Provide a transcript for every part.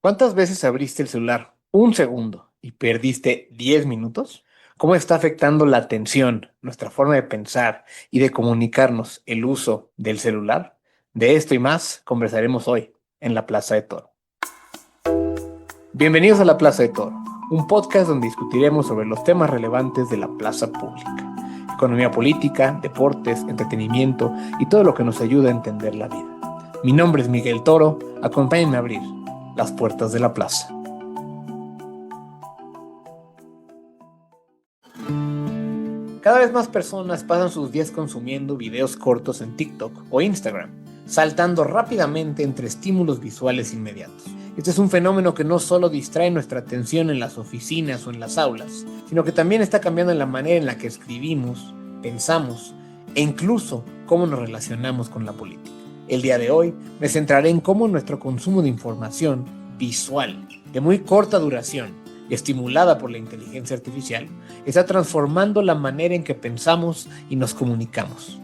¿Cuántas veces abriste el celular un segundo y perdiste 10 minutos? ¿Cómo está afectando la atención, nuestra forma de pensar y de comunicarnos el uso del celular? De esto y más conversaremos hoy en la Plaza de Toro. Bienvenidos a la Plaza de Toro, un podcast donde discutiremos sobre los temas relevantes de la plaza pública: economía política, deportes, entretenimiento y todo lo que nos ayuda a entender la vida. Mi nombre es Miguel Toro, acompáñenme a abrir las puertas de la plaza. Cada vez más personas pasan sus días consumiendo videos cortos en TikTok o Instagram, saltando rápidamente entre estímulos visuales inmediatos. Este es un fenómeno que no solo distrae nuestra atención en las oficinas o en las aulas, sino que también está cambiando la manera en la que escribimos, pensamos e incluso cómo nos relacionamos con la política. El día de hoy me centraré en cómo nuestro consumo de información visual, de muy corta duración, estimulada por la inteligencia artificial, está transformando la manera en que pensamos y nos comunicamos.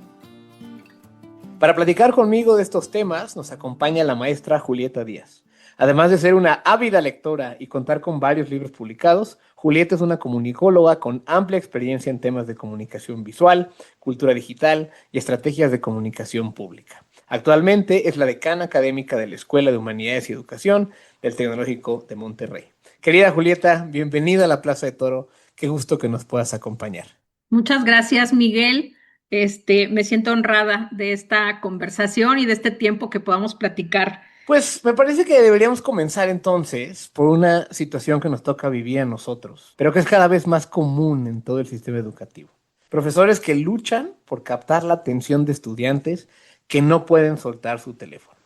Para platicar conmigo de estos temas nos acompaña la maestra Julieta Díaz. Además de ser una ávida lectora y contar con varios libros publicados, Julieta es una comunicóloga con amplia experiencia en temas de comunicación visual, cultura digital y estrategias de comunicación pública. Actualmente es la decana académica de la Escuela de Humanidades y Educación del Tecnológico de Monterrey. Querida Julieta, bienvenida a la Plaza de Toro. Qué gusto que nos puedas acompañar. Muchas gracias, Miguel. Me siento honrada de esta conversación y de este tiempo que podamos platicar. Pues me parece que deberíamos comenzar entonces por una situación que nos toca vivir a nosotros, pero que es cada vez más común en todo el sistema educativo. Profesores que luchan por captar la atención de estudiantes que no pueden soltar su teléfono.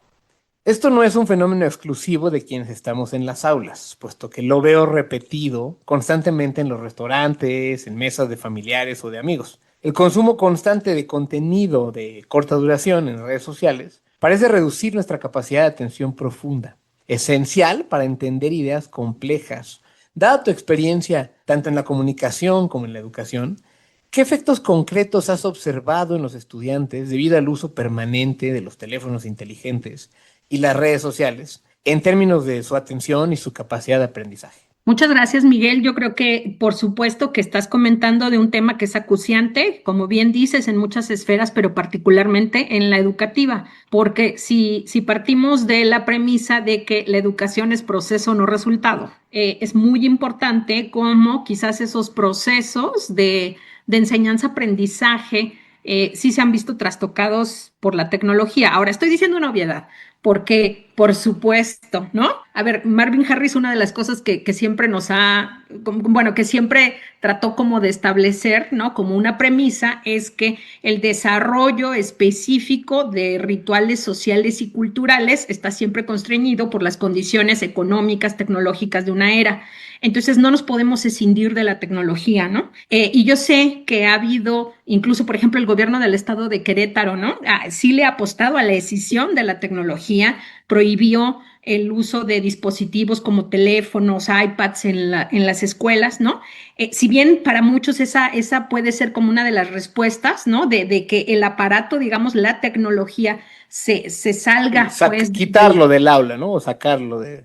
Esto no es un fenómeno exclusivo de quienes estamos en las aulas, puesto que lo veo repetido constantemente en los restaurantes, en mesas de familiares o de amigos. El consumo constante de contenido de corta duración en redes sociales parece reducir nuestra capacidad de atención profunda, esencial para entender ideas complejas. Dada tu experiencia, tanto en la comunicación como en la educación, ¿qué efectos concretos has observado en los estudiantes debido al uso permanente de los teléfonos inteligentes y las redes sociales en términos de su atención y su capacidad de aprendizaje? Muchas gracias, Miguel. Yo creo que, por supuesto, que estás comentando de un tema que es acuciante, como bien dices, en muchas esferas, pero particularmente en la educativa, porque si partimos de la premisa de que la educación es proceso, no resultado, es muy importante cómo quizás esos procesos de enseñanza-aprendizaje sí se han visto trastocados por la tecnología. Ahora, estoy diciendo una obviedad porque, por supuesto, ¿no? A ver, Marvin Harris, una de las cosas que siempre nos ha, bueno, que siempre trató como de establecer, ¿no? Como una premisa, es que el desarrollo específico de rituales sociales y culturales está siempre constreñido por las condiciones económicas, tecnológicas de una era. Entonces no nos podemos escindir de la tecnología, ¿no? Y yo sé que ha habido, incluso, por ejemplo, el gobierno del estado de Querétaro, ¿no? Sí le ha apostado a la escisión de la tecnología, prohibió el uso de dispositivos como teléfonos, iPads en las escuelas, ¿no? Si bien para muchos esa puede ser como una de las respuestas, ¿no? De que el aparato, digamos, la tecnología se Y salga, pues, quitarlo del aula, ¿no? O sacarlo de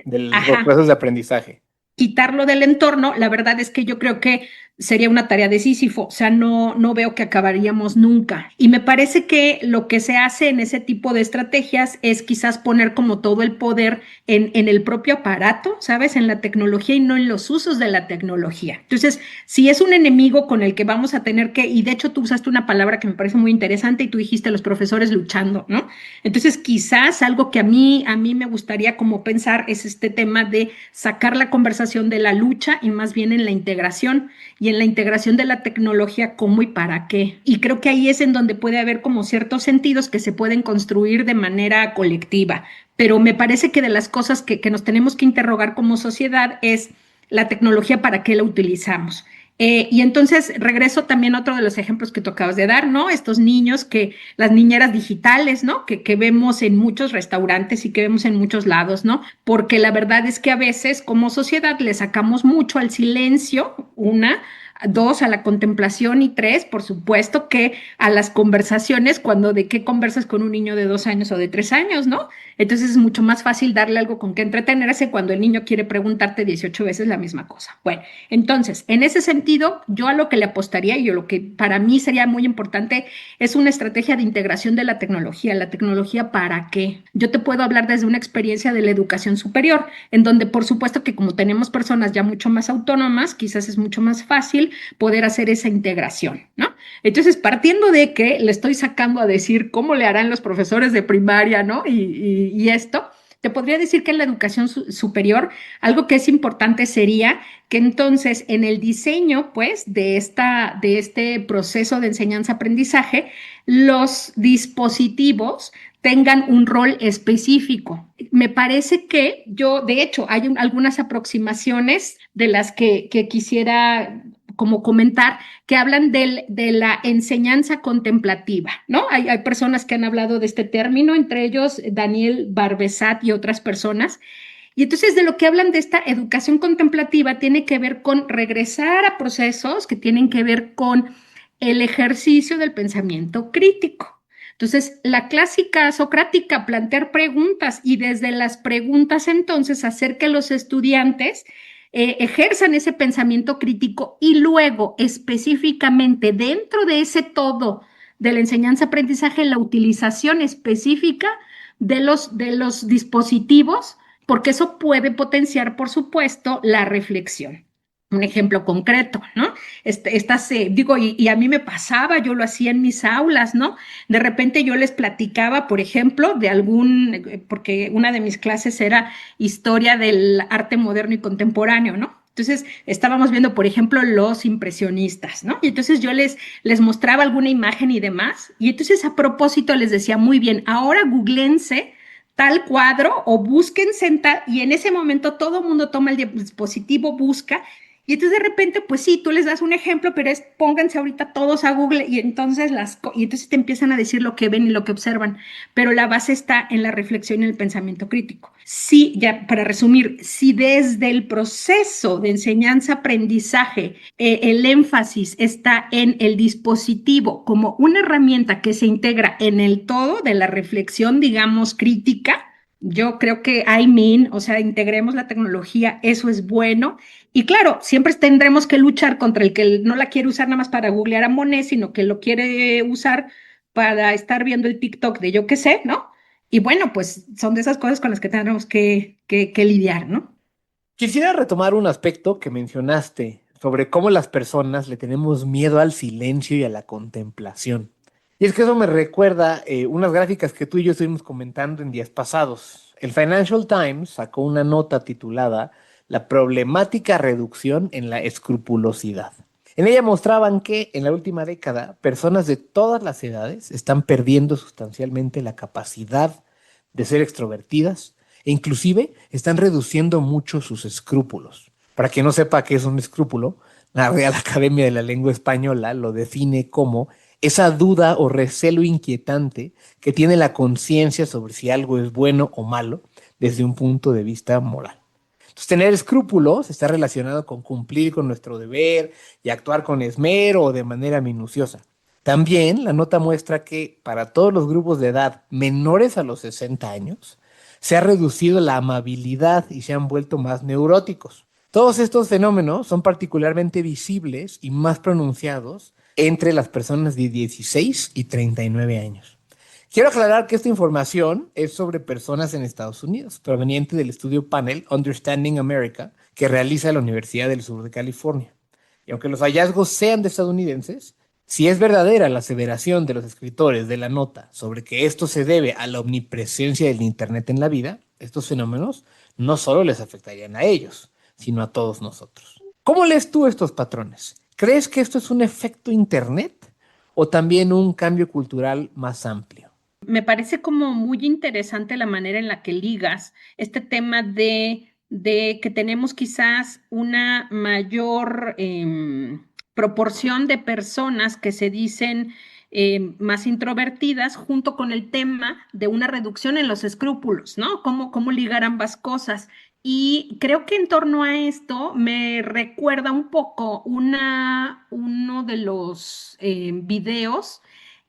los ajá, procesos de aprendizaje. quitarlo del entorno, la verdad es que yo creo que sería una tarea de Sísifo, o sea, no veo que acabaríamos nunca. Y me parece que lo que se hace en ese tipo de estrategias es quizás poner como todo el poder en el propio aparato, ¿sabes? En la tecnología y no en los usos de la tecnología. Entonces, si es un enemigo con el que vamos a tener que, y de hecho tú usaste una palabra que me parece muy interesante y tú dijiste los profesores luchando, ¿no? Entonces, quizás algo que a mí me gustaría como pensar es este tema de sacar la conversación de la lucha y más bien en la integración y en la integración de la tecnología, cómo y para qué. Y creo que ahí es en donde puede haber como ciertos sentidos que se pueden construir de manera colectiva. Pero me parece que de las cosas que nos tenemos que interrogar como sociedad es la tecnología, para qué la utilizamos. Y entonces regreso también a otro de los ejemplos que tú acabas de dar, ¿no? Estos niños las niñeras digitales, ¿no? Que vemos en muchos restaurantes y que vemos en muchos lados, ¿no? Porque la verdad es que a veces como sociedad le sacamos mucho al silencio, 2, a la contemplación y 3, por supuesto que a las conversaciones, cuando de qué conversas con un niño de 2 años o de 3 años, ¿no? Entonces es mucho más fácil darle algo con que entretenerse cuando el niño quiere preguntarte 18 veces la misma cosa. Bueno, entonces, en ese sentido, yo a lo que le apostaría y yo lo que para mí sería muy importante es una estrategia de integración de la tecnología. ¿La tecnología para qué? Yo te puedo hablar desde una experiencia de la educación superior, en donde por supuesto que como tenemos personas ya mucho más autónomas, quizás es mucho más fácil poder hacer esa integración, ¿no? Entonces, partiendo de que le estoy sacando a decir cómo le harán los profesores de primaria, ¿no? Y esto, te podría decir que en la educación superior, algo que es importante sería que entonces en el diseño, pues, de este proceso de enseñanza-aprendizaje, los dispositivos tengan un rol específico. Me parece que yo, de hecho, hay algunas aproximaciones de las que quisiera como comentar, que hablan de la enseñanza contemplativa, ¿no? Hay personas que han hablado de este término, entre ellos Daniel Barbesat y otras personas. Y entonces de lo que hablan de esta educación contemplativa tiene que ver con regresar a procesos que tienen que ver con el ejercicio del pensamiento crítico. Entonces, la clásica socrática, plantear preguntas y desde las preguntas entonces hacer que los estudiantes ejerzan ese pensamiento crítico y luego específicamente dentro de ese todo de la enseñanza-aprendizaje, la utilización específica de los dispositivos, porque eso puede potenciar, por supuesto, la reflexión. Un ejemplo concreto, ¿no? Digo, y a mí me pasaba, yo lo hacía en mis aulas, ¿no? De repente yo les platicaba, por ejemplo, porque una de mis clases era historia del arte moderno y contemporáneo, ¿no? Entonces estábamos viendo, por ejemplo, los impresionistas, ¿no? Y entonces yo les mostraba alguna imagen y demás, y entonces a propósito les decía, muy bien, ahora googlense tal cuadro o búsquense y en ese momento todo el mundo toma el dispositivo, busca y entonces de repente, pues sí, tú les das un ejemplo, pero pónganse ahorita todos a Google y entonces te empiezan a decir lo que ven y lo que observan, pero la base está en la reflexión y el pensamiento crítico. Sí, ya para resumir, si desde el proceso de enseñanza-aprendizaje el énfasis está en el dispositivo como una herramienta que se integra en el todo de la reflexión, digamos, crítica, yo creo que o sea, integremos la tecnología, eso es bueno. Y claro, siempre tendremos que luchar contra el que no la quiere usar nada más para googlear a Monet, sino que lo quiere usar para estar viendo el TikTok de yo qué sé, ¿no? Y bueno, pues son de esas cosas con las que tenemos que lidiar, ¿no? Quisiera retomar un aspecto que mencionaste sobre cómo las personas le tenemos miedo al silencio y a la contemplación. Y es que eso me recuerda unas gráficas que tú y yo estuvimos comentando en días pasados. El Financial Times sacó una nota titulada La problemática reducción en la escrupulosidad. En ella mostraban que en la última década personas de todas las edades están perdiendo sustancialmente la capacidad de ser extrovertidas e inclusive están reduciendo mucho sus escrúpulos. Para quien no sepa qué es un escrúpulo, la Real Academia de la Lengua Española lo define como esa duda o recelo inquietante que tiene la conciencia sobre si algo es bueno o malo desde un punto de vista moral. Entonces, tener escrúpulos está relacionado con cumplir con nuestro deber y actuar con esmero o de manera minuciosa. También la nota muestra que para todos los grupos de edad menores a los 60 años, se ha reducido la amabilidad y se han vuelto más neuróticos. Todos estos fenómenos son particularmente visibles y más pronunciados entre las personas de 16 y 39 años. Quiero aclarar que esta información es sobre personas en Estados Unidos, proveniente del estudio panel Understanding America, que realiza la Universidad del Sur de California. Y aunque los hallazgos sean de estadounidenses, si es verdadera la aseveración de los escritores de la nota sobre que esto se debe a la omnipresencia del Internet en la vida, estos fenómenos no solo les afectarían a ellos, sino a todos nosotros. ¿Cómo lees tú estos patrones? ¿Crees que esto es un efecto Internet o también un cambio cultural más amplio? Me parece como muy interesante la manera en la que ligas este tema de que tenemos quizás una mayor proporción de personas que se dicen más introvertidas junto con el tema de una reducción en los escrúpulos, ¿no? ¿Cómo ligar ambas cosas? Y creo que en torno a esto me recuerda un poco uno de los videos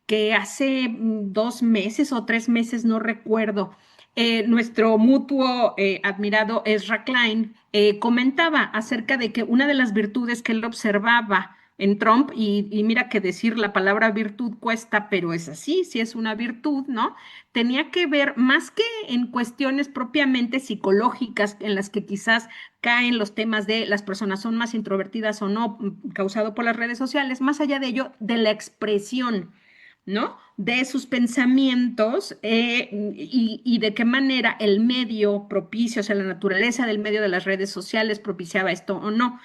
que hace 2 meses o 3 meses, no recuerdo, nuestro mutuo admirado Ezra Klein comentaba acerca de que una de las virtudes que él observaba en Trump, y mira que decir la palabra virtud cuesta, pero es así, sí es una virtud, ¿no? Tenía que ver más que en cuestiones propiamente psicológicas en las que quizás caen los temas de las personas son más introvertidas o no, causado por las redes sociales, más allá de ello, de la expresión, ¿no? De sus pensamientos y de qué manera el medio propicio, o sea, la naturaleza del medio de las redes sociales propiciaba esto o no.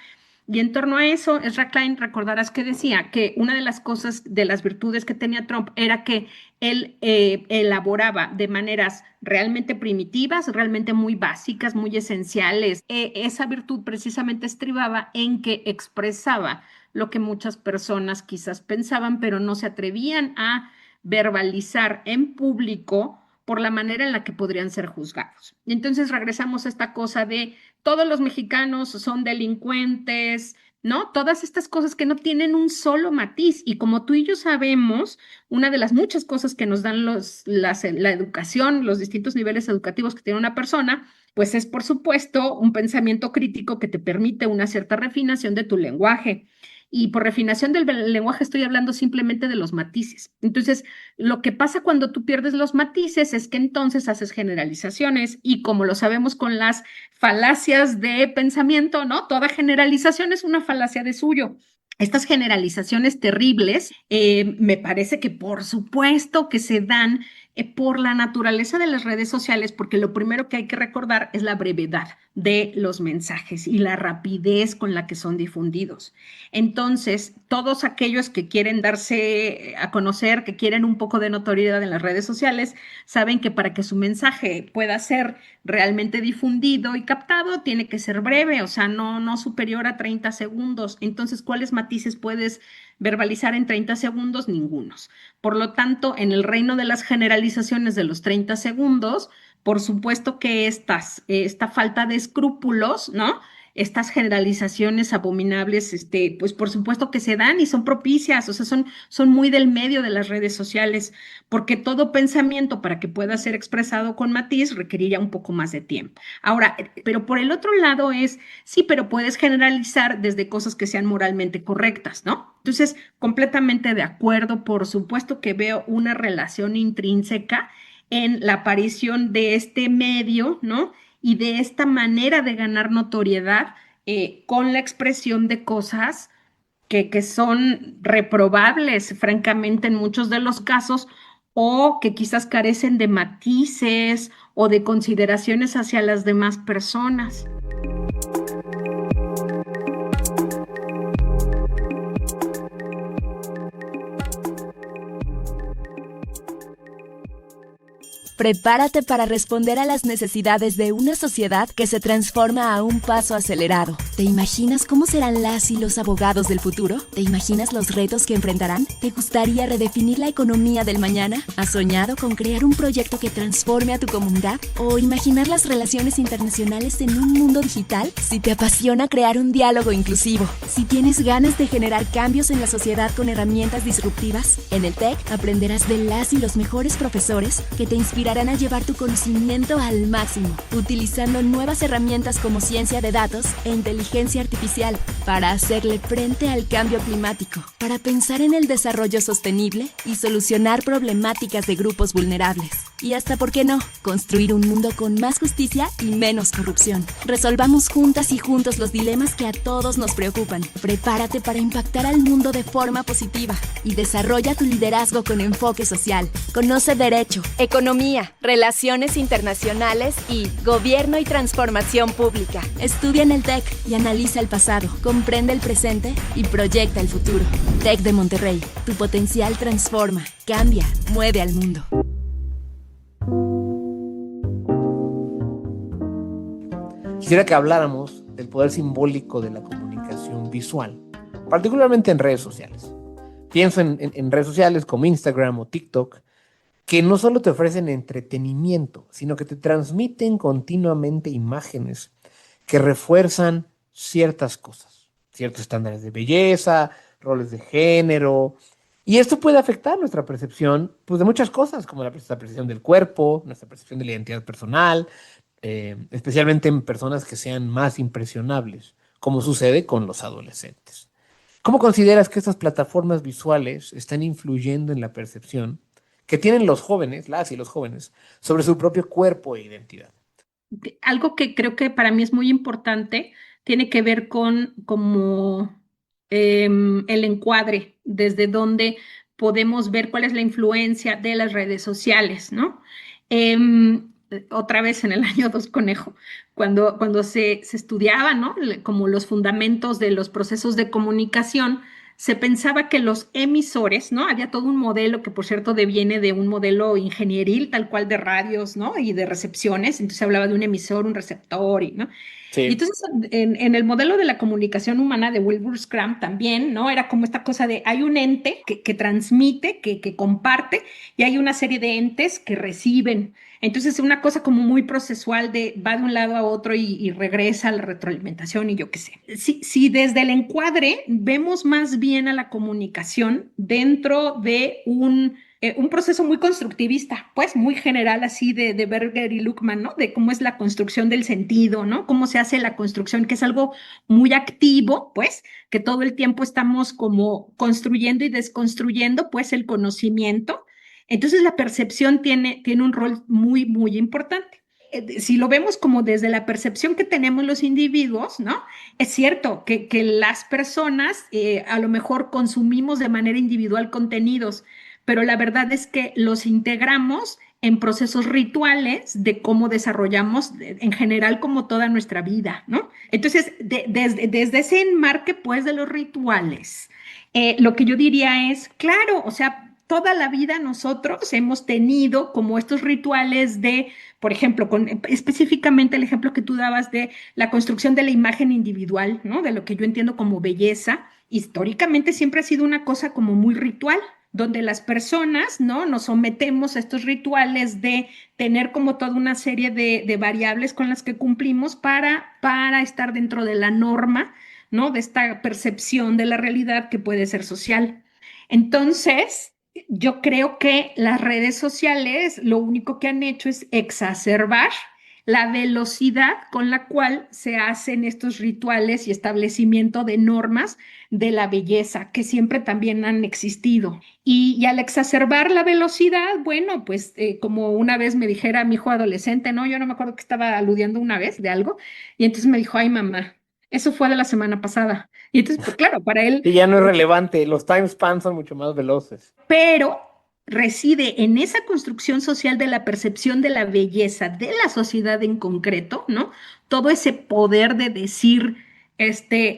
Y en torno a eso, Ezra Klein, recordarás que decía que una de las cosas, de las virtudes que tenía Trump era que él elaboraba de maneras realmente primitivas, realmente muy básicas, muy esenciales. Esa virtud precisamente estribaba en que expresaba lo que muchas personas quizás pensaban, pero no se atrevían a verbalizar en público por la manera en la que podrían ser juzgados. Y entonces regresamos a esta cosa de todos los mexicanos son delincuentes, ¿no? Todas estas cosas que no tienen un solo matiz. Y como tú y yo sabemos, una de las muchas cosas que nos dan la educación, los distintos niveles educativos que tiene una persona, pues es, por supuesto, un pensamiento crítico que te permite una cierta refinación de tu lenguaje. Y por refinación del lenguaje estoy hablando simplemente de los matices. Entonces, lo que pasa cuando tú pierdes los matices es que entonces haces generalizaciones y como lo sabemos con las falacias de pensamiento, ¿no? Toda generalización es una falacia de suyo. Estas generalizaciones terribles, me parece que por supuesto que se dan por la naturaleza de las redes sociales, porque lo primero que hay que recordar es la brevedad de los mensajes y la rapidez con la que son difundidos. Entonces, todos aquellos que quieren darse a conocer, que quieren un poco de notoriedad en las redes sociales, saben que para que su mensaje pueda ser realmente difundido y captado, tiene que ser breve, o sea, no superior a 30 segundos. Entonces, ¿cuáles matices puedes verbalizar en 30 segundos? Ningunos. Por lo tanto, en el reino de las generalizaciones de los 30 segundos, por supuesto que esta falta de escrúpulos, ¿no? Estas generalizaciones abominables, pues por supuesto que se dan y son propicias, o sea, son muy del medio de las redes sociales, porque todo pensamiento para que pueda ser expresado con matiz requeriría un poco más de tiempo. Ahora, pero por el otro lado sí, pero puedes generalizar desde cosas que sean moralmente correctas, ¿no? Entonces, completamente de acuerdo, por supuesto que veo una relación intrínseca en la aparición de este medio, ¿no? Y de esta manera de ganar notoriedad con la expresión de cosas que son reprobables, francamente, en muchos de los casos, o que quizás carecen de matices o de consideraciones hacia las demás personas. Prepárate para responder a las necesidades de una sociedad que se transforma a un paso acelerado. ¿Te imaginas cómo serán las y los abogados del futuro? ¿Te imaginas los retos que enfrentarán? ¿Te gustaría redefinir la economía del mañana? ¿Has soñado con crear un proyecto que transforme a tu comunidad? ¿O imaginar las relaciones internacionales en un mundo digital? Si te apasiona crear un diálogo inclusivo, si tienes ganas de generar cambios en la sociedad con herramientas disruptivas, en el TEC aprenderás de las y los mejores profesores que te inspirarán a llevar tu conocimiento al máximo, utilizando nuevas herramientas como ciencia de datos e inteligencia artificial para hacerle frente al cambio climático, para pensar en el desarrollo sostenible y solucionar problemáticas de grupos vulnerables. Y hasta, ¿por qué no?, construir un mundo con más justicia y menos corrupción. Resolvamos juntas y juntos los dilemas que a todos nos preocupan. Prepárate para impactar al mundo de forma positiva y desarrolla tu liderazgo con enfoque social. Conoce Derecho, Economía, Relaciones Internacionales y Gobierno y Transformación Pública. Estudia en el TEC y analiza el pasado, comprende el presente y proyecta el futuro. TEC de Monterrey, tu potencial transforma, cambia, mueve al mundo. Quisiera que habláramos del poder simbólico de la comunicación visual, particularmente en redes sociales. Pienso en redes sociales como Instagram o TikTok, que no solo te ofrecen entretenimiento, sino que te transmiten continuamente imágenes que refuerzan ciertas cosas, ciertos estándares de belleza, roles de género, y esto puede afectar nuestra percepción, pues, de muchas cosas, como nuestra percepción del cuerpo, nuestra percepción de la identidad personal, especialmente en personas que sean más impresionables, como sucede con los adolescentes. ¿Cómo consideras que estas plataformas visuales están influyendo en la percepción que tienen los jóvenes, las y los jóvenes, sobre su propio cuerpo e identidad? Algo que creo que para mí es muy importante tiene que ver con como el encuadre, desde donde podemos ver cuál es la influencia de las redes sociales, ¿no? Otra vez en el año 2 conejo, cuando se estudiaba, ¿no? Como los fundamentos de los procesos de comunicación, se pensaba que los emisores, ¿no? Había todo un modelo que, por cierto, deviene de un modelo ingenieril, tal cual de radios, ¿no? Y de recepciones. Entonces se hablaba de un emisor, un receptor, ¿no? Y Sí. entonces en el modelo de la comunicación humana de Wilbur Scrum también, ¿no? Era como esta cosa de hay un ente que transmite, que comparte, y hay una serie de entes que reciben. Entonces, una cosa como muy procesual de va de un lado a otro y regresa a la retroalimentación y yo qué sé. Si desde el encuadre vemos más bien a la comunicación dentro de un proceso muy constructivista, pues muy general así de Berger y Luckman, ¿no? De cómo es la construcción del sentido, ¿no? Cómo se hace la construcción, que es algo muy activo, pues, que todo el tiempo estamos como construyendo y desconstruyendo, pues, el conocimiento. Entonces la percepción tiene un rol muy, muy importante. Si lo vemos como desde la percepción que tenemos los individuos, ¿no? Es cierto que las personas a lo mejor consumimos de manera individual contenidos, pero la verdad es que los integramos en procesos rituales de cómo desarrollamos en general como toda nuestra vida, ¿no? Entonces, desde ese enmarque, pues, de los rituales, lo que yo diría es, claro, o sea, toda la vida nosotros hemos tenido como estos rituales de, por ejemplo, específicamente el ejemplo que tú dabas de la construcción de la imagen individual, ¿no? De lo que yo entiendo como belleza, históricamente siempre ha sido una cosa como muy ritual, donde las personas, ¿no? Nos sometemos a estos rituales de tener como toda una serie de variables con las que cumplimos para estar dentro de la norma, ¿no? De esta percepción de la realidad que puede ser social. Entonces, yo creo que las redes sociales lo único que han hecho es exacerbar la velocidad con la cual se hacen estos rituales y establecimiento de normas de la belleza, que siempre también han existido. Y al exacerbar la velocidad, bueno, pues como una vez me dijera mi hijo adolescente, ¿no? Yo no me acuerdo que estaba aludiendo una vez de algo, y entonces me dijo, ay, mamá, eso fue de la semana pasada. Y entonces, pues claro, para él, Y ya no es relevante, los timespans son mucho más veloces. pero reside en esa construcción social de la percepción de la belleza de la sociedad en concreto, ¿no? Todo ese poder de decir,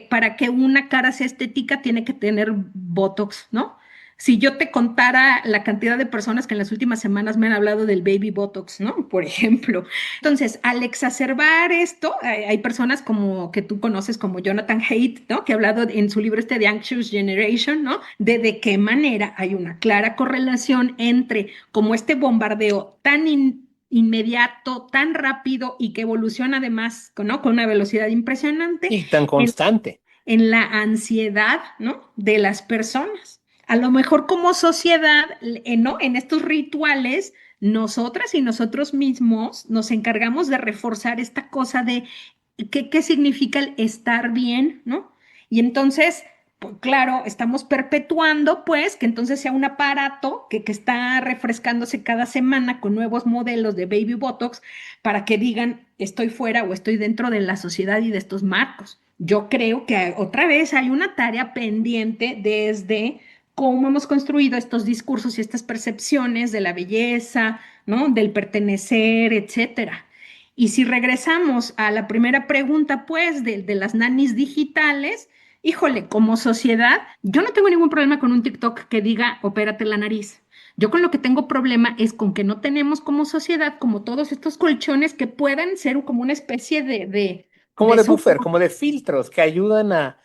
para que una cara sea estética tiene que tener Botox, ¿no? Si yo te contara la cantidad de personas que en las últimas semanas me han hablado del baby Botox, ¿no? Por ejemplo. Entonces, al exacerbar esto, hay personas como que tú conoces como Jonathan Haidt, ¿no? Que ha hablado en su libro The Anxious Generation, ¿no? De qué manera hay una clara correlación entre como este bombardeo tan inmediato, tan rápido y que evoluciona además, ¿no? Con una velocidad impresionante Y tan en, constante. en la ansiedad, ¿no? De las personas. A lo mejor como sociedad, ¿no? En estos rituales, nosotras y nosotros mismos nos encargamos de reforzar esta cosa de qué significa el estar bien, ¿no? Y entonces, pues, claro, estamos perpetuando, pues, que entonces sea un aparato que está refrescándose cada semana con nuevos modelos de Baby Botox para que digan, estoy fuera o estoy dentro de la sociedad y de estos marcos. Yo creo que otra vez hay una tarea pendiente desde cómo hemos construido estos discursos y estas percepciones de la belleza, ¿no? Del pertenecer, etcétera. Y si regresamos a la primera pregunta, pues, de las nanis digitales, híjole, como sociedad, yo no tengo ningún problema con un TikTok que diga, opérate la nariz. Yo con lo que tengo problema es con que no tenemos como sociedad como todos estos colchones que puedan ser como una especie Como de de buffer, soporte. como de filtros que ayudan a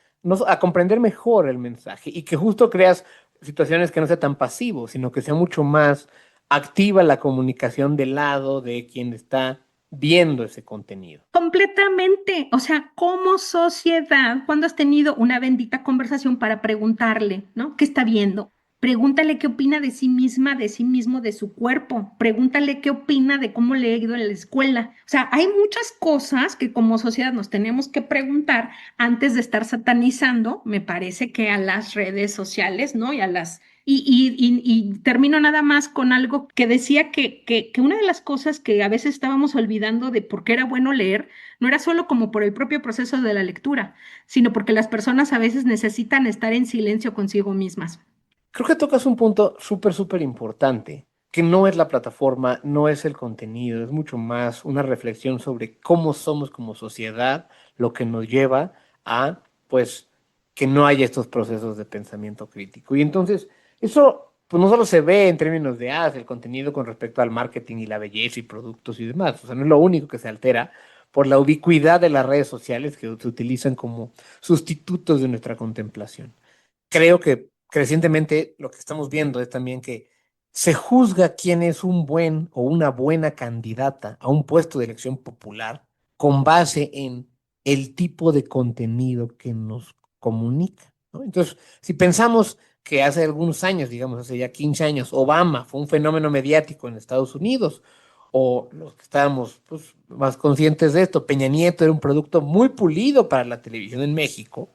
comprender mejor el mensaje y que justo creas situaciones que no sea tan pasivo, sino que sea mucho más activa la comunicación del lado de quien está viendo ese contenido. Completamente. O sea, como sociedad, cuando has tenido una bendita conversación para preguntarle, ¿no? ¿Qué está viendo? Pregúntale qué opina de sí misma, de sí mismo, de su cuerpo. Pregúntale qué opina de cómo le ha ido en la escuela. O sea, hay muchas cosas que como sociedad nos tenemos que preguntar antes de estar satanizando, me parece que a las redes sociales, ¿no? Y a las y termino nada más con algo que decía que una de las cosas que a veces estábamos olvidando de por qué era bueno leer, no era solo como por el propio proceso de la lectura, sino porque las personas a veces necesitan estar en silencio consigo mismas. Creo que tocas un punto súper, súper importante, que no es la plataforma, no es el contenido, es mucho más una reflexión sobre cómo somos como sociedad, lo que nos lleva a, pues, que no haya estos procesos de pensamiento crítico. Y entonces, eso, pues, no solo se ve en términos de, el contenido con respecto al marketing y la belleza y productos y demás, o sea, no es lo único que se altera por la ubicuidad de las redes sociales que se utilizan como sustitutos de nuestra contemplación. Creo que crecientemente lo que estamos viendo es también que se juzga quién es un buen o una buena candidata a un puesto de elección popular con base en el tipo de contenido que nos comunica, ¿no? Entonces, si pensamos que hace algunos años, digamos, hace ya 15 años, Obama fue un fenómeno mediático en Estados Unidos, o los que estábamos pues, más conscientes de esto, Peña Nieto era un producto muy pulido para la televisión en México.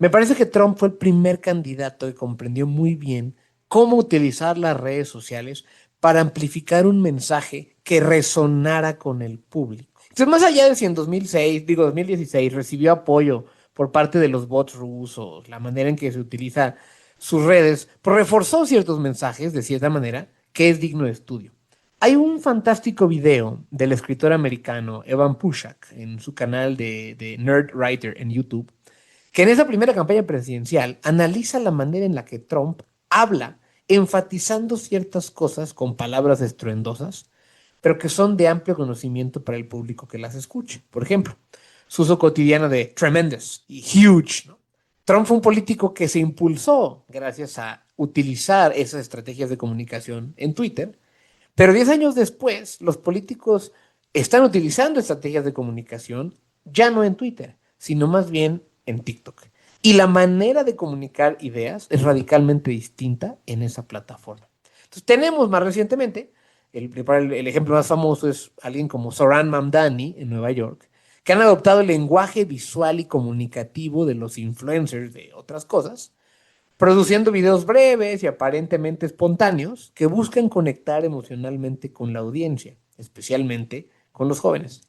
Me parece que Trump fue el primer candidato que comprendió muy bien cómo utilizar las redes sociales para amplificar un mensaje que resonara con el público. Entonces, más allá de si en 2016 recibió apoyo por parte de los bots rusos, la manera en que se utiliza sus redes, pues reforzó ciertos mensajes de cierta manera que es digno de estudio. Hay un fantástico video del escritor americano Evan Pushak en su canal de Nerd Writer en YouTube, que en esa primera campaña presidencial analiza la manera en la que Trump habla, enfatizando ciertas cosas con palabras estruendosas, pero que son de amplio conocimiento para el público que las escuche. Por ejemplo, su uso cotidiano de tremendous y huge, ¿no? Trump fue un político que se impulsó gracias a utilizar esas estrategias de comunicación en Twitter, pero 10 años después, los políticos están utilizando estrategias de comunicación ya no en Twitter, sino más bien en TikTok. Y la manera de comunicar ideas es radicalmente distinta en esa plataforma. Entonces, tenemos más recientemente, el ejemplo más famoso es alguien como Zohran Mamdani en Nueva York, que han adoptado el lenguaje visual y comunicativo de los influencers de otras cosas, produciendo videos breves y aparentemente espontáneos que buscan conectar emocionalmente con la audiencia, especialmente con los jóvenes.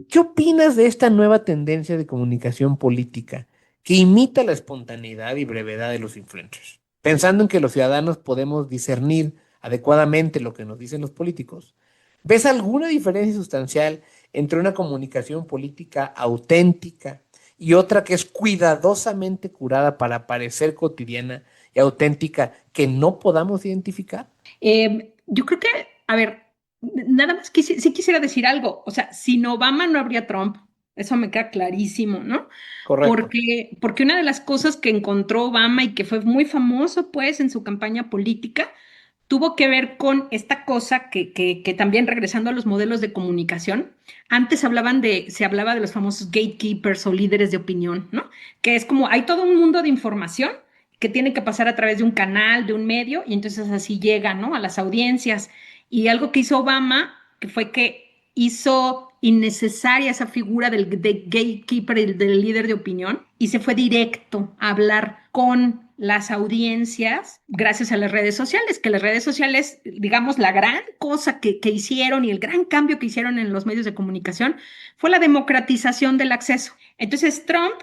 ¿Qué opinas de esta nueva tendencia de comunicación política que imita la espontaneidad y brevedad de los influencers? Pensando en que los ciudadanos podemos discernir adecuadamente lo que nos dicen los políticos, ¿ves alguna diferencia sustancial entre una comunicación política auténtica y otra que es cuidadosamente curada para parecer cotidiana y auténtica que no podamos identificar? Yo creo que, a ver, nada más sí quisiera decir algo. O sea, sin Obama no habría Trump. Eso me queda clarísimo, ¿no? Correcto. Porque una de las cosas que encontró Obama y que fue muy famoso, pues, en su campaña política, tuvo que ver con esta cosa que también regresando a los modelos de comunicación, antes se hablaba de los famosos gatekeepers o líderes de opinión, ¿no? Que es como hay todo un mundo de información que tiene que pasar a través de un canal, de un medio, y entonces así llega, ¿no? A las audiencias. Y algo que hizo Obama, que fue que hizo innecesaria esa figura del gatekeeper, del líder de opinión, y se fue directo a hablar con las audiencias gracias a las redes sociales, que las redes sociales, digamos, la gran cosa que hicieron y el gran cambio que hicieron en los medios de comunicación fue la democratización del acceso. Entonces, Trump,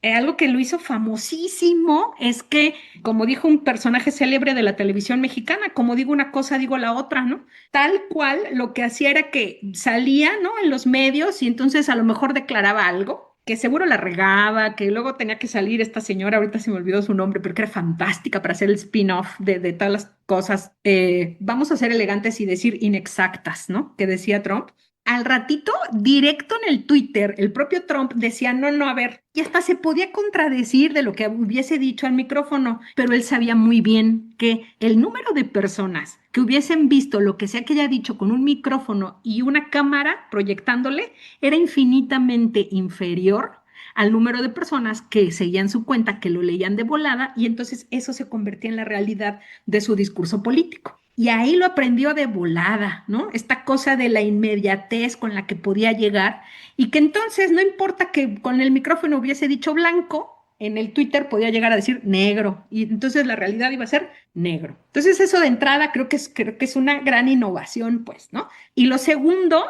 algo que lo hizo famosísimo es que, como dijo un personaje célebre de la televisión mexicana, como digo una cosa, digo la otra, ¿no? Tal cual, lo que hacía era que salía, ¿no? En los medios y entonces a lo mejor declaraba algo que seguro la regaba, que luego tenía que salir esta señora, ahorita se me olvidó su nombre, pero que era fantástica para hacer el spin-off de todas las cosas. Vamos a ser elegantes y decir inexactas, ¿no? Que decía Trump. al ratito, directo en el Twitter, el propio Trump decía, no, no, a ver, y hasta se podía contradecir de lo que hubiese dicho al micrófono, pero él sabía muy bien que el número de personas que hubiesen visto lo que sea que haya dicho con un micrófono y una cámara proyectándole era infinitamente inferior al número de personas que seguían su cuenta, que lo leían de volada, y entonces eso se convertía en la realidad de su discurso político. Y ahí lo aprendió de volada, ¿no? Esta cosa de la inmediatez con la que podía llegar y que entonces no importa que con el micrófono hubiese dicho blanco, en el Twitter podía llegar a decir negro y entonces la realidad iba a ser negro. Entonces eso de entrada creo que es una gran innovación, pues, ¿no? Y lo segundo,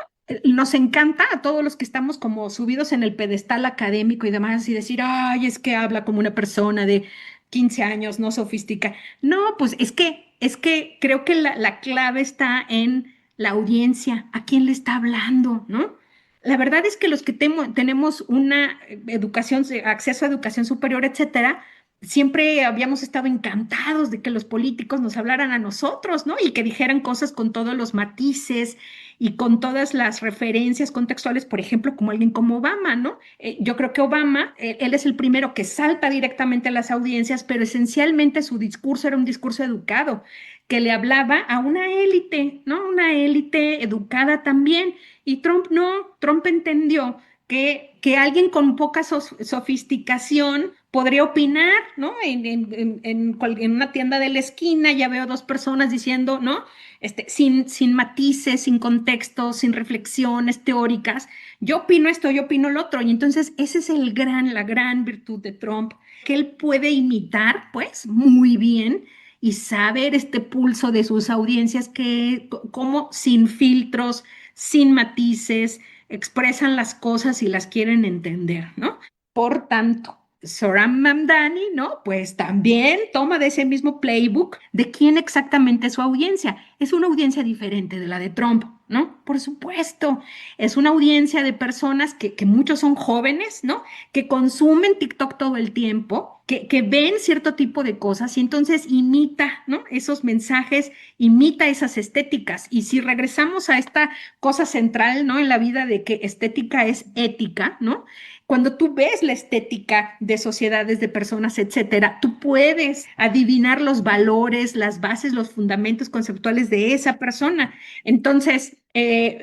nos encanta a todos los que estamos como subidos en el pedestal académico y demás y decir, ay, es que habla como una persona de 15 años, no sofistica. No, pues es que creo que la clave está en la audiencia, a quién le está hablando, ¿no? La verdad es que los que tenemos una educación, acceso a educación superior, etcétera, siempre habíamos estado encantados de que los políticos nos hablaran a nosotros, ¿no? Y que dijeran cosas con todos los matices y con todas las referencias contextuales, por ejemplo, como alguien como Obama, ¿no? Yo creo que Obama, él es el primero que salta directamente a las audiencias, pero esencialmente su discurso era un discurso educado, que le hablaba a una élite, ¿no? Una élite educada también. Y Trump no, Trump entendió que alguien con poca sofisticación podría opinar, ¿no? En una tienda de la esquina ya veo dos personas diciendo, ¿no? Sin matices, sin contexto, sin reflexiones teóricas. Yo opino esto, yo opino lo otro. Y entonces esa es la gran virtud de Trump, que él puede imitar, pues, muy bien y saber este pulso de sus audiencias que como sin filtros, sin matices, expresan las cosas y las quieren entender, ¿no? Por tanto, Zoran Mamdani, ¿no? Pues también toma de ese mismo playbook de quién exactamente es su audiencia. Es una audiencia diferente de la de Trump, ¿no? Por supuesto, es una audiencia de personas que muchos son jóvenes, ¿no? Que consumen TikTok todo el tiempo, que ven cierto tipo de cosas y entonces imita, ¿no? Esos mensajes, imita esas estéticas. Y si regresamos a esta cosa central, ¿no? En la vida de que estética es ética, ¿no? Cuando tú ves la estética de sociedades, de personas, etcétera, tú puedes adivinar los valores, las bases, los fundamentos conceptuales de esa persona. Entonces,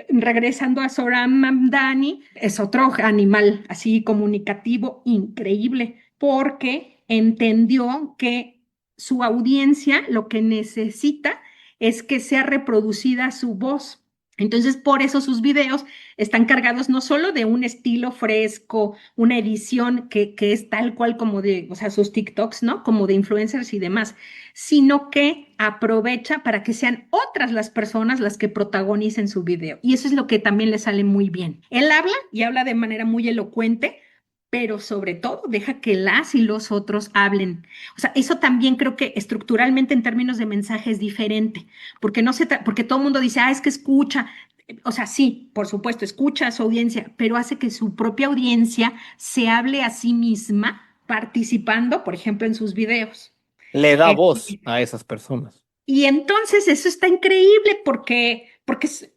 regresando a Zoran Mamdani, es otro animal así comunicativo increíble, porque entendió que su audiencia lo que necesita es que sea reproducida su voz. Entonces, por eso sus videos están cargados no solo de un estilo fresco, una edición que es tal cual como de, o sea, sus TikToks, ¿no? Como de influencers y demás, sino que aprovecha para que sean otras las personas las que protagonicen su video. Y eso es lo que también le sale muy bien. Él habla y habla de manera muy elocuente, pero sobre todo deja que las y los otros hablen. O sea, eso también creo que estructuralmente en términos de mensaje es diferente, porque porque todo el mundo dice, es que escucha. O sea, sí, por supuesto, escucha a su audiencia, pero hace que su propia audiencia se hable a sí misma participando, por ejemplo, en sus videos. Le da Eh, voz a esas personas. y entonces eso está increíble porque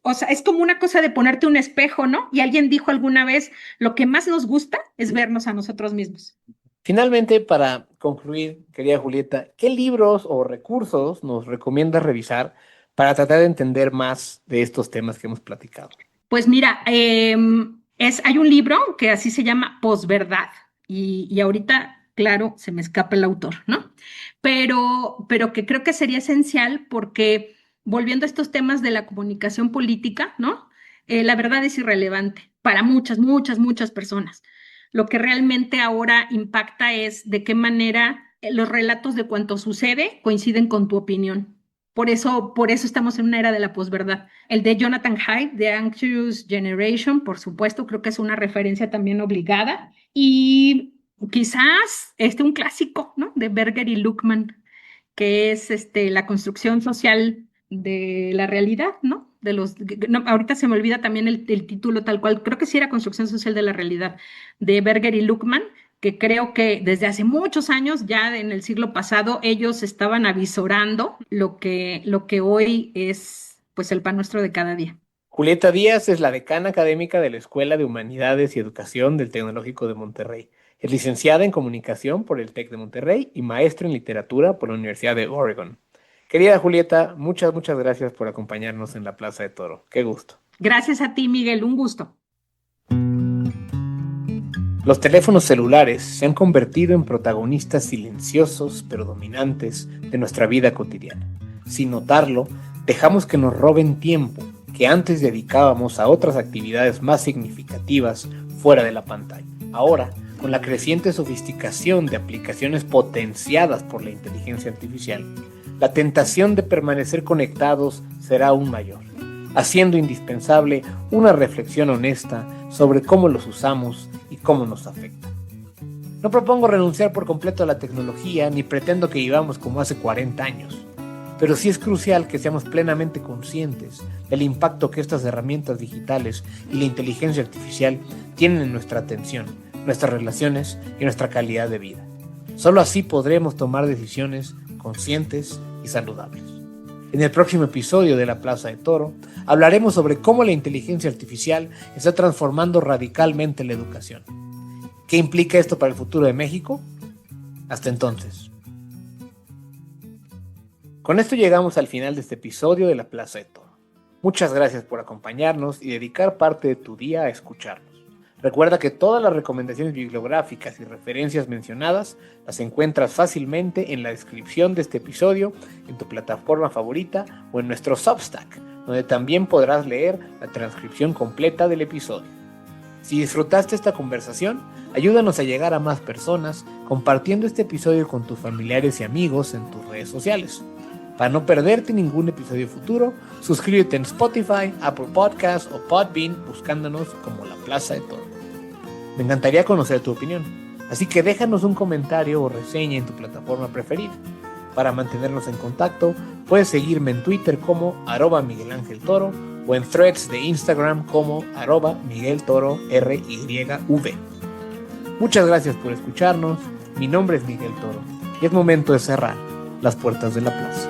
o sea, es como una cosa de ponerte un espejo, ¿no? Y alguien dijo alguna vez, lo que más nos gusta es vernos a nosotros mismos. Finalmente, para concluir, querida Julieta, ¿qué libros o recursos nos recomiendas revisar para tratar de entender más de estos temas que hemos platicado? Pues mira, hay un libro que así se llama Posverdad y ahorita, claro, se me escapa el autor, ¿no? Pero que creo que sería esencial porque volviendo a estos temas de la comunicación política, ¿no? La verdad es irrelevante para muchas, muchas, muchas personas. Lo que realmente ahora impacta es de qué manera los relatos de cuanto sucede coinciden con tu opinión. Por eso estamos en una era de la posverdad. El de Jonathan Haidt, The Anxious Generation, por supuesto, creo que es una referencia también obligada. Y quizás un clásico, ¿no? De Berger y Luckman, que es la construcción social de la realidad, ¿no? No, ahorita se me olvida también el título tal cual, creo que sí era Construcción Social de la Realidad, de Berger y Luckman, que creo que desde hace muchos años, ya en el siglo pasado, ellos estaban avisorando lo que hoy es pues el pan nuestro de cada día. Julieta Díaz es la decana académica de la Escuela de Humanidades y Educación del Tecnológico de Monterrey. Es licenciada en Comunicación por el TEC de Monterrey y maestra en Literatura por la Universidad de Oregon. Querida Julieta, muchas gracias por acompañarnos en la Plaza de Toro. Qué gusto. Gracias a ti, Miguel, un gusto. Los teléfonos celulares se han convertido en protagonistas silenciosos pero dominantes de nuestra vida cotidiana. Sin notarlo, dejamos que nos roben tiempo que antes dedicábamos a otras actividades más significativas fuera de la pantalla. Ahora, con la creciente sofisticación de aplicaciones potenciadas por la inteligencia artificial, la tentación de permanecer conectados será aún mayor, haciendo indispensable una reflexión honesta sobre cómo los usamos y cómo nos afecta. No propongo renunciar por completo a la tecnología, ni pretendo que vivamos como hace 40 años, pero sí es crucial que seamos plenamente conscientes del impacto que estas herramientas digitales y la inteligencia artificial tienen en nuestra atención, nuestras relaciones y nuestra calidad de vida. Solo así podremos tomar decisiones conscientes y saludables. En el próximo episodio de La Plaza de Toro, hablaremos sobre cómo la inteligencia artificial está transformando radicalmente la educación. ¿Qué implica esto para el futuro de México? Hasta entonces. Con esto llegamos al final de este episodio de La Plaza de Toro. Muchas gracias por acompañarnos y dedicar parte de tu día a escucharnos. Recuerda que todas las recomendaciones bibliográficas y referencias mencionadas las encuentras fácilmente en la descripción de este episodio, en tu plataforma favorita o en nuestro Substack, donde también podrás leer la transcripción completa del episodio. Si disfrutaste esta conversación, ayúdanos a llegar a más personas compartiendo este episodio con tus familiares y amigos en tus redes sociales. Para no perderte ningún episodio futuro, suscríbete en Spotify, Apple Podcasts o Podbean buscándonos como La Plaza de Toro. Me encantaría conocer tu opinión, así que déjanos un comentario o reseña en tu plataforma preferida. Para mantenernos en contacto, puedes seguirme en Twitter como @MiguelAngelToro o en Threads de Instagram como @MiguelToroRYV. Muchas gracias por escucharnos, mi nombre es Miguel Toro y es momento de cerrar las puertas de la plaza.